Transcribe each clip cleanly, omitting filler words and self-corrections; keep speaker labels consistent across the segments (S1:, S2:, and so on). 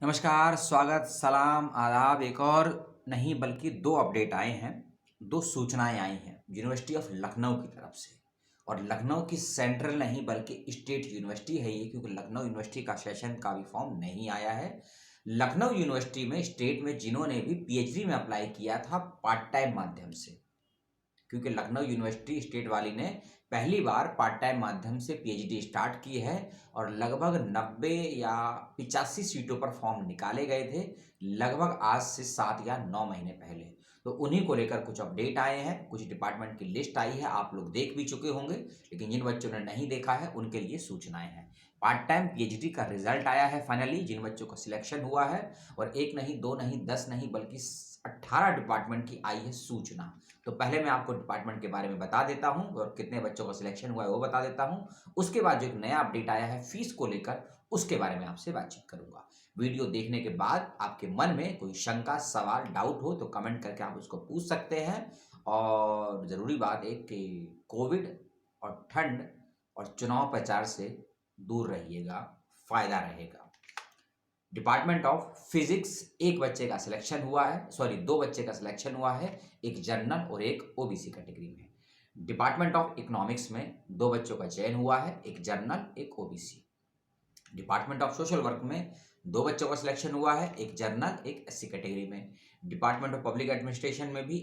S1: नमस्कार, स्वागत, सलाम, आदाब। एक और नहीं बल्कि 2 अपडेट आए हैं, 2 सूचनाएँ आई हैं यूनिवर्सिटी ऑफ लखनऊ की तरफ से। और लखनऊ की सेंट्रल नहीं बल्कि स्टेट यूनिवर्सिटी है ये, क्योंकि लखनऊ यूनिवर्सिटी का सेशन का भी फॉर्म नहीं आया है। लखनऊ यूनिवर्सिटी में स्टेट में जिन्होंने भी पीएचडी में अप्लाई किया था पार्ट टाइम माध्यम से, क्योंकि लखनऊ यूनिवर्सिटी स्टेट वाली ने पहली बार पार्ट टाइम माध्यम से पीएचडी स्टार्ट की है और लगभग 90 या 85 सीटों पर फॉर्म निकाले गए थे, लगभग आज से 7 या 9 महीने पहले। तो उन्हीं को लेकर कुछ अपडेट आए हैं, कुछ डिपार्टमेंट की लिस्ट आई है, आप लोग देख भी चुके होंगे, लेकिन जिन बच्चों ने नहीं देखा है उनके लिए सूचनाएं हैं। पार्ट टाइम पीएचडी का रिजल्ट आया है फाइनली, जिन बच्चों का सिलेक्शन हुआ है, और एक नहीं, 2 नहीं, 10 नहीं बल्कि 18 डिपार्टमेंट की आई है सूचना। तो पहले मैं आपको डिपार्टमेंट के बारे में बता देता हूं और कितने बच्चों का सिलेक्शन हुआ है वो बता देता हूं। उसके बाद जो एक नया अपडेट आया है फीस को लेकर, उसके बारे में आपसे बातचीत करूंगा। वीडियो देखने के बाद आपके मन में कोई शंका, सवाल, डाउट हो तो कमेंट करके आप उसको पूछ सकते हैं। और ज़रूरी बात है कि कोविड और ठंड और चुनाव प्रचार से दूर रहिएगा, फ़ायदा रहेगा। डिपार्टमेंट ऑफ फिजिक्स, एक बच्चे का सिलेक्शन हुआ है, सॉरी 2 बच्चे का सिलेक्शन हुआ है, एक जनरल और एक ओबीसी कैटेगरी में। डिपार्टमेंट ऑफ इकोनॉमिक्स में 2 बच्चों का चयन हुआ है, एक जनरल, एक OBC. Department of social work में 2 बच्चों का सिलेक्शन हुआ है, एक जनरल, एक एससी कैटेगरी में। डिपार्टमेंट ऑफ पब्लिक एडमिनिस्ट्रेशन में भी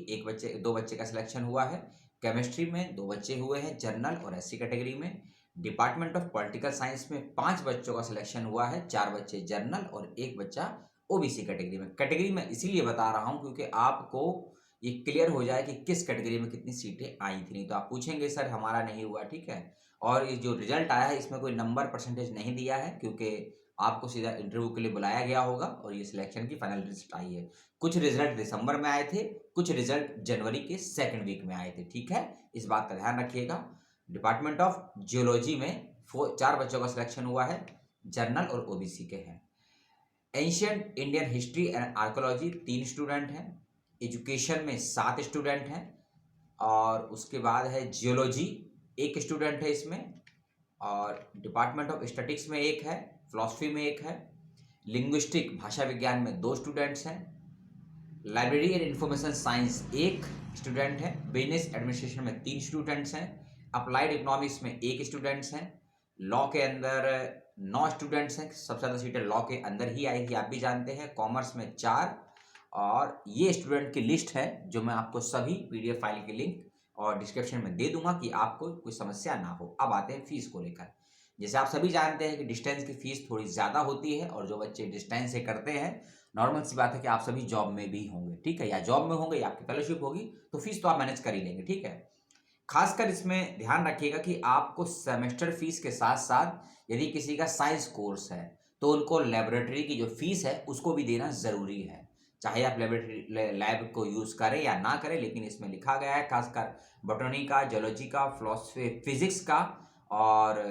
S1: 2 बच्चे का सिलेक्शन हुआ है। केमिस्ट्री में 2 बच्चे हुए हैं, जनरल और एससी कैटेगरी में। डिपार्टमेंट ऑफ पॉलिटिकल साइंस में 5 बच्चों का सिलेक्शन हुआ है, 4 बच्चे जनरल और 1 बच्चा ओबीसी कैटेगरी में। कैटेगरी में इसीलिए बता रहा हूं क्योंकि आपको ये क्लियर हो जाए कि किस कैटेगरी में कितनी सीटें आई थी, नहीं तो आप पूछेंगे सर हमारा नहीं हुआ, ठीक है। और ये जो रिजल्ट आया है इसमें कोई नंबर परसेंटेज नहीं दिया है, क्योंकि आपको सीधा इंटरव्यू के लिए बुलाया गया होगा और ये सिलेक्शन की फाइनल लिस्ट आई है। कुछ रिजल्ट दिसंबर में आए थे, कुछ रिजल्ट जनवरी के सेकंड वीक में आए थे, ठीक है, इस बात का ध्यान रखिएगा। डिपार्टमेंट ऑफ जियोलॉजी में 4 बच्चों का सिलेक्शन हुआ है, जनरल और ओबीसी के हैं। Ancient Indian history and archaeology 3 student हैं। एजुकेशन में 7 स्टूडेंट हैं। और उसके बाद है जियोलॉजी, 1 स्टूडेंट है इसमें। और डिपार्टमेंट ऑफ स्टैटिक्स में 1 है, फिलॉसफी में 1 है। लिंग्विस्टिक, भाषा विज्ञान में 2 स्टूडेंट्स हैं। Library and information science 1 student है। बिजनेस एडमिनिस्ट्रेशन में 3 स्टूडेंट्स हैं। अप्लाइड इकोनॉमिक्स में 1 स्टूडेंट्स हैं। लॉ के अंदर 9 स्टूडेंट्स हैं, सबसे ज़्यादा सीटें लॉ के अंदर ही आई थी, आप भी जानते हैं। कॉमर्स में 4। और ये स्टूडेंट की लिस्ट है जो मैं आपको सभी पीडीएफ फाइल की लिंक और डिस्क्रिप्शन में दे दूंगा कि आपको कोई समस्या ना हो। अब आते हैं फीस को लेकर। जैसे आप सभी जानते हैं कि डिस्टेंस की फीस थोड़ी ज़्यादा होती है, और जो बच्चे डिस्टेंस से करते हैं, नॉर्मल सी बात है कि आप सभी जॉब में भी होंगे, ठीक है, या जॉब में होंगे या आपकी फेलोशिप होगी, तो फीस तो आप मैनेज कर ही लेंगे, ठीक है। खासकर इसमें ध्यान रखिएगा कि आपको सेमेस्टर फीस के साथ साथ यदि किसी का साइंस कोर्स है तो उनको लेबोरेटरी की जो फीस है उसको भी देना ज़रूरी है। चाहे आप लेबोरेटरी लैब को यूज़ करें या ना करें, लेकिन इसमें लिखा गया है खासकर बॉटनी का, जियोलॉजी का, फिलॉसफी, फिजिक्स का और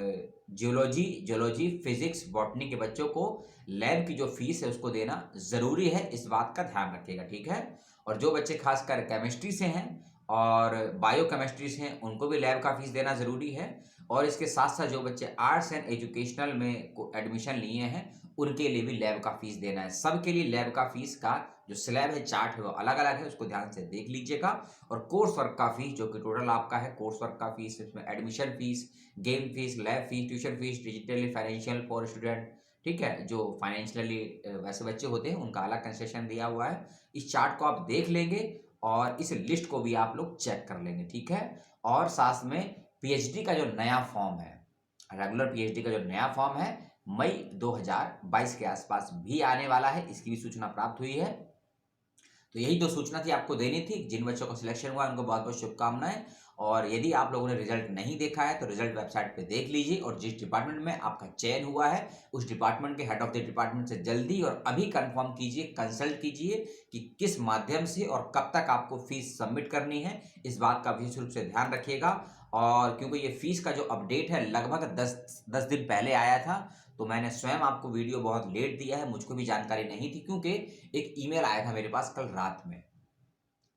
S1: जियोलॉजी, फिजिक्स, बॉटनी के बच्चों को लैब की जो फीस है उसको देना ज़रूरी है, इस बात का ध्यान रखिएगा, ठीक है। और जो बच्चे खासकर केमिस्ट्री से हैं और बायो केमिस्ट्री से हैं उनको भी लैब का फीस देना ज़रूरी है। और इसके साथ साथ जो बच्चे आर्ट्स एंड एजुकेशनल में को एडमिशन लिए हैं उनके लिए भी लैब का फीस देना है। सबके लिए लैब का फीस का जो स्लैब है, चार्ट है, वो अलग अलग है, उसको ध्यान से देख लीजिएगा। और कोर्स वर्क का फीस जो कि टोटल आपका है, कोर्स वर्क का फीस, इसमें admission fees, game fees, lab fees, tuition fees, digitally financial for student, ठीक है, जो फाइनेंशियली वैसे बच्चे होते हैं उनका अलग कंसेशन दिया हुआ है। इस चार्ट को आप देख लेंगे और इस लिस्ट को भी आप लोग चेक कर लेंगे, ठीक है। और साथ में पीएचडी का जो नया फॉर्म है, रेगुलर पीएचडी का जो नया फॉर्म है, मई 2022 के आसपास भी आने वाला है, इसकी भी सूचना प्राप्त हुई है। तो यही 2 सूचना थी आपको देनी थी। जिन बच्चों का सिलेक्शन हुआ उनको बहुत बहुत शुभकामनाएं। और यदि आप लोगों ने रिजल्ट नहीं देखा है तो रिजल्ट वेबसाइट पे देख लीजिए, और जिस डिपार्टमेंट में आपका चयन हुआ है उस डिपार्टमेंट के हेड ऑफ द डिपार्टमेंट से जल्दी और अभी कंफर्म कीजिए, कंसल्ट कीजिए कि किस माध्यम से और कब तक आपको फीस सबमिट करनी है, इस बात का विशेष रूप से ध्यान रखिएगा। और क्योंकि ये फीस का जो अपडेट है लगभग 10 दिन पहले आया था, तो मैंने स्वयं आपको वीडियो बहुत लेट दिया है, मुझको भी जानकारी नहीं थी, क्योंकि एक ईमेल आया था मेरे पास कल रात में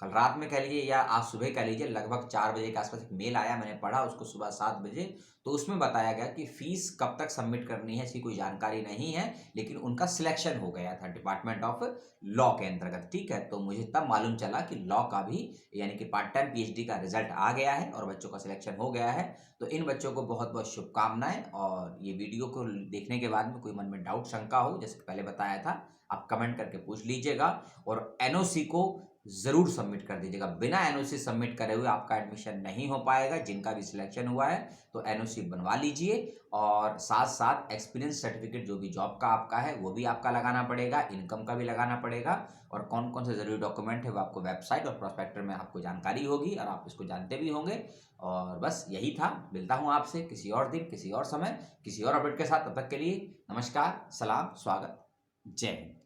S1: कल रात में कह लीजिए या आज सुबह कह लीजिए, लगभग 4 बजे के आसपास एक मेल आया, मैंने पढ़ा उसको सुबह 7 बजे। तो उसमें बताया गया कि फ़ीस कब तक सबमिट करनी है इसकी कोई जानकारी नहीं है, लेकिन उनका सिलेक्शन हो गया था डिपार्टमेंट ऑफ लॉ के अंतर्गत, ठीक है। तो मुझे तब मालूम चला कि लॉ का भी यानी कि पार्ट टाइम पीएचडी का रिजल्ट आ गया है और बच्चों का सिलेक्शन हो गया है। तो इन बच्चों को बहुत बहुत शुभकामनाएं। और ये वीडियो को देखने के बाद में कोई मन में डाउट शंका हो, जैसे पहले बताया था, आप कमेंट करके पूछ लीजिएगा। और एनओसी को ज़रूर सबमिट कर दीजिएगा। बिना एनओसी सबमिट करे हुए आपका एडमिशन नहीं हो पाएगा। जिनका भी सिलेक्शन हुआ है तो एनओसी बनवा लीजिए, और साथ साथ एक्सपीरियंस सर्टिफिकेट जो भी जॉब का आपका है वो भी आपका लगाना पड़ेगा, इनकम का भी लगाना पड़ेगा। और कौन कौन से ज़रूरी डॉक्यूमेंट है वो आपको वेबसाइट और प्रोस्पेक्टर में आपको जानकारी होगी और आप इसको जानते भी होंगे। और बस यही था। मिलता हूँ आपसे किसी और दिन, किसी और समय, किसी और अपडेट के साथ। तब तक के लिए नमस्कार, सलाम, स्वागत, जय हिंद।